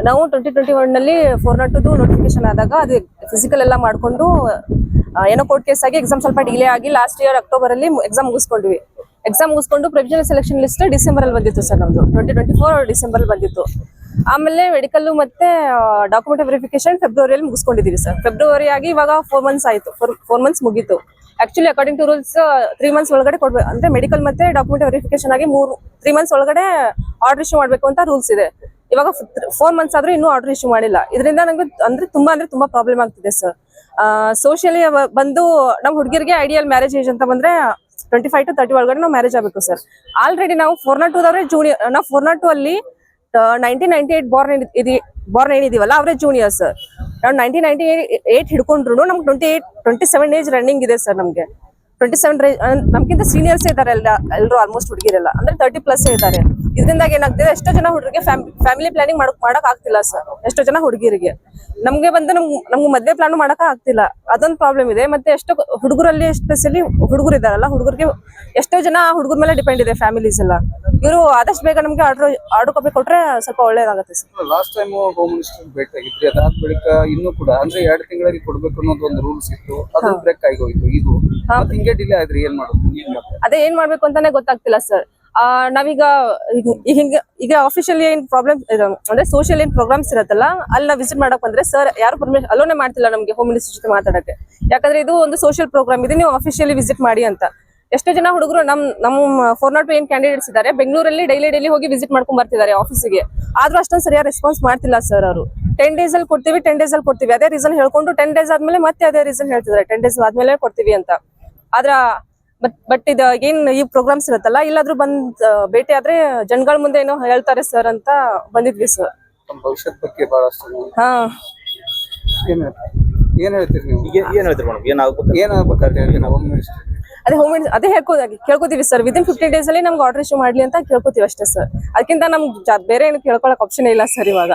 ನಾವು 2021 ನಲ್ಲಿ 402 ನೋಟಿಫಿಕೇಶನ್ ಆದಾಗ ಅದು ಫಿಸಿಕಲ್ ಎಲ್ಲ ಮಾಡ್ಕೊಂಡು ಏನೋ ಕೋರ್ಟ್ ಕೇಸ್ ಆಗಿ ಎಕ್ಸಾಮ್ ಸ್ವಲ್ಪ ಡಿಲೇ ಆಗಿ ಲಾಸ್ಟ್ ಇಯರ್ ಅಕ್ಟೋಬರ್ ಅಲ್ಲಿ ಎಕ್ಸಾಮ್ ಮುಗಿಸ್ಕೊಂಡ್ವಿ. ಎಕ್ಸಾಮ್ ಮುಗಿಸ್ಕೊಂಡು ಪ್ರೊವಿಷನಲ್ ಸೆಲೆಕ್ಷನ್ ಲಿಸ್ಟ್ ಡಿಸೆಂಬರ್ ಅಲ್ಲಿ ಬಂದಿತ್ತು ಸರ್. ನಮ್ದು 2024 ಡಿಸೆಂಬರ್ ಬಂದಿತ್ತು. ಆಮೇಲೆ ಮೆಡಿಕಲ್ ಮತ್ತೆ ಡಾಕ್ಯುಮೆಂಟ್ ವೆರಿಫಿಕೇಶನ್ ಫೆಬ್ರವರಿಯಲ್ಲಿ ಮುಗಿಸ್ಕೊಂಡಿದೀವಿ ಸರ್. ಫೆಬ್ರವರಿ ಆಗಿ ಇವಾಗ 4 ಮಂತ್ಸ್ ಆಯ್ತು. 4 ಮಂತ್ಸ್ ಮುಗೀತು. Actually according to rules 3 months ಒಳಗಡೆ ಕೊಡ್ಬೇಕು ಅಂದ್ರೆ ಮೆಡಿಕಲ್ ಮತ್ತೆ ಡಾಕ್ಯುಮೆಂಟ್ ವೆರಿಫಿಕೇಶನ್ ಆಗಿ 3 ಮಂತ್ಸ್ ಒಳಗಡೆ ಆರ್ಡರ್ ಇಶ್ಯೂ ಮಾಡ್ಬೇಕು ಅಂತ ರೂಲ್ಸ್ ಇದೆ. ಇವಾಗ 4 ಮಂತ್ಸ್ ಆದ್ರೂ ಇನ್ನೂ ಆರ್ಡರ್ ಇಶ್ಯೂ ಮಾಡಿಲ್ಲ. ಇದರಿಂದ ನಂಗೆ ಅಂದ್ರೆ ತುಂಬಾ ಪ್ರಾಬ್ಲಮ್ ಆಗ್ತಿದೆ ಸರ್. ಸೋಷಿಯಲಿ ಬಂದು ನಮ್ಮ ಹುಡುಗಿರಿಗೆ ಐಡಿಯಲ್ ಮ್ಯಾರೇಜ್ ಏಜ್ ಅಂತ ಬಂದ್ರೆ 25 to 30 ಒಳಗಡೆ ನಾವು ಮ್ಯಾರೇಜ್ ಆಗಬೇಕು ಸರ್. ಆಲ್ರೆಡಿ ನಾವು 402 ಜೂನಿಯರ್. ನಾವು 402 ಅಲ್ಲಿ 1998 ಬಾರ್ನ್ ಏನಿದೀವಲ್ಲ ಅವರೇ ಜೂನಿಯರ್ ಸರ್. ನಾವು 1998 ಹಿಡ್ಕೊಂಡ್ರು ನಮ್ಗೆ 27 ಏಜ್ ರನ್ನಿಂಗ್ ಇದೆ ಸರ್. ನಮ್ಗೆ 27 ನಮ್ಗಿಂತ ಸೀನಿಯರ್ಸ್ ಇದ್ದಾರೆ ಎಲ್ಲರೂ ಆಲ್ಮೋಸ್ಟ್ ಹುಡುಗಿರೆಲ್ಲ ಅಂದ್ರೆ 30+ ಇದ್ದಾರೆ. ಇದರಿಂದಾಗಿ ಏನಾಗ್ತಿದೆ, ಎಷ್ಟೋ ಜನ ಹುಡುಗರಿಗೆ ಫ್ಯಾಮಿಲಿ ಪ್ಲಾನಿಂಗ್ ಮಾಡಕ್ ಆಗ್ತಿಲ್ಲ ಸರ್. ಎಷ್ಟೋ ಜನ ಹುಡುಗಿರಿಗೆ ನಮ್ಗೆ ಬಂದು ನಮ್ಗೆ ಮದ್ವೆ ಪ್ಲಾನ್ ಮಾಡಕ್ ಆಗ್ತಿಲ್ಲ. ಅದೊಂದು ಪ್ರಾಬ್ಲಮ್ ಇದೆ. ಮತ್ತೆ ಎಷ್ಟೋ ಹುಡುಗರಲ್ಲಿ ಎಸ್ಪೆಷಲಿ ಹುಡುಗರು ಇದಾರಲ್ಲ, ಹುಡುಗರಿಗೆ ಎಷ್ಟೋ ಜನ ಹುಡುಗರ ಮೇಲೆ ಡಿಪೆಂಡ್ ಇದೆ ಫ್ಯಾಮಿಲೀಸ್ ಎಲ್ಲ. ಇವರು ಆದಷ್ಟು ಬೇಗ ನಮ್ಗೆ ಆರ್ಡರ್ ಕಾಪಿ ಕೊಟ್ರೆ ಸ್ವಲ್ಪ ಒಳ್ಳೇದಾಗುತ್ತೆ sir. Last time home minister ಭೇಟಿ ಆಗಿದ್ರಿ. ಅದಾದ ಬಳಿಕ ಇನ್ನೂ ಕೂಡ ಅಂದ್ರೆ 2 ತಿಂಗಳಿಗೆ ಕೊಡ್ಬೇಕು ಅನ್ನೋದು ಒಂದು ರೂಲ್ಸ್ ಇತ್ತು. ಅದು ಬ್ರೇಕ್ ಆಗಿ ಹೋಯ್ತು. ಇದು ಹಿಂಗೆ ಡಿಲೇ ಆದ್ರಿ, ಏನ್ ಮಾಡೋದು? ಅದೇ ಏನ್ ಮಾಡ್ಬೇಕು ಅಂತಾನೆ ಗೊತ್ತಾಗ್ತಿಲ್ಲ ಸರ್. ನಾವೀಗ ಈಗ ಆಫಿಷಿಯಲಿ ಏನ್ ಪ್ರಾಬ್ಲಮ್ ಅಂದ್ರೆ ಸೋಷಿಯಲ್ ಏನ್ ಪ್ರೋಗ್ರಾಮ್ಸ್ ಇರತ್ತಲ್ಲ, ಅಲ್ಲಿ ನಾವು ವಿಸಿಟ್ ಮಾಡಕ್ ಬಂದ್ರೆ ಸರ್ ಯಾರು ಪರ್ಮಿಷನ್ ಅಲೋನೆ ಮಾಡ್ತಿಲ್ಲ ನಮ್ಗೆ ಹೋಮ್ ಮಿನಿಸ್ಟರ್ ಜೊತೆ ಮಾತಾಡಕ್ಕೆ. ಯಾಕಂದ್ರೆ ಇದು ಒಂದು ಸೋಷಿಯಲ್ ಪ್ರೋಗ್ರಾಮ್ ಇದೆ, ನೀವು ಆಫಿಷಿಯಲಿ ವಿಸಿಟ್ ಮಾಡಿ ಅಂತ. ಎಷ್ಟೋ ಜನ ಹುಡುಗರು ನಮ್ಮ 402 ಏನ್ ಕ್ಯಾಂಡಿಡೇಟ್ಸ್ ಇದ್ದಾರೆ ಬೆಂಗಳೂರಲ್ಲಿ ಡೈಲಿ ಹೋಗಿ ವಿಸಿಟ್ ಮಾಡ್ಕೊಂಡ್ ಬರ್ತಿದ್ದಾರೆ ಆಫೀಸಿಗೆ. ಆದ್ರೂ ಅಷ್ಟೊಂದು ಸರಿಯಾದ ರೆಸ್ಪಾನ್ಸ್ ಮಾಡ್ತಿಲ್ಲ ಸರ್ ಅವರು. 10 days ಅಲ್ಲಿ ಕೊಡ್ತೀವಿ, 10 days ಅಲ್ಲಿ ಕೊಡ್ತೀವಿ ಅದೇ ರೀಸನ್ ಹೇಳ್ಕೊಂಡು 10 days ಆದ್ಮೇಲೆ ಮತ್ತೆ ಅದೇ ರೀಸನ್ ಹೇಳ್ತಿದ್ದಾರೆ 10 days ಆದ್ಮೇಲೆ ಕೊಡ್ತೀವಿ ಅಂತ. ಆದ್ರ ಬಟ್ ಇದು ಏನ್ ಈ ಪ್ರೋಗ್ರಾಮ್ಸ್ ಇರುತ್ತಲ್ಲ, ಇಲ್ಲಾದ್ರೂ ಬಂದ್ ಭೇಟಿ ಆದ್ರೆ ಜನಗಳ ಮುಂದೆ ಏನೋ ಹೇಳ್ತಾರೆ ಸರ್ ಅಂತ ಬಂದಿದ್ವಿ ಸರ್. ಭವಿಷ್ಯದ ಬಗ್ಗೆ ಬಹಳಷ್ಟು ಏನ್ ಹೇಳ್ತೀರಿ ನೀವು? ಏನ್ ಹೇಳ್ತೀರಿ ಮೇಡಮ್? ಏನಾಗ್ಬೇಕಂತ ಹೇಳ್ತೀನಿ ಹೋಮ್ ಮಿನಿಸ್ಟರ್. ಅದೇ ಕೇಳ್ಕೊತೀವಿ ಸರ್. ವಿದಿನ್ 15 days ಅಲ್ಲಿ ನಮ್ಗೆ ಆರ್ಡರ್ ಇಶ್ಯೂ ಮಾಡ್ಲಿ ಅಂತ ಕೇಳ್ಕೊತೀವಿ ಅಷ್ಟೇ ಸರ್. ಅದಕ್ಕಿಂತ ನಮ್ಗೆ ಬೇರೆ ಏನು ಕೇಳ್ಕೊಳಕ್ ಆಪ್ಷನ್ ಇಲ್ಲ ಸರ್ ಇವಾಗ.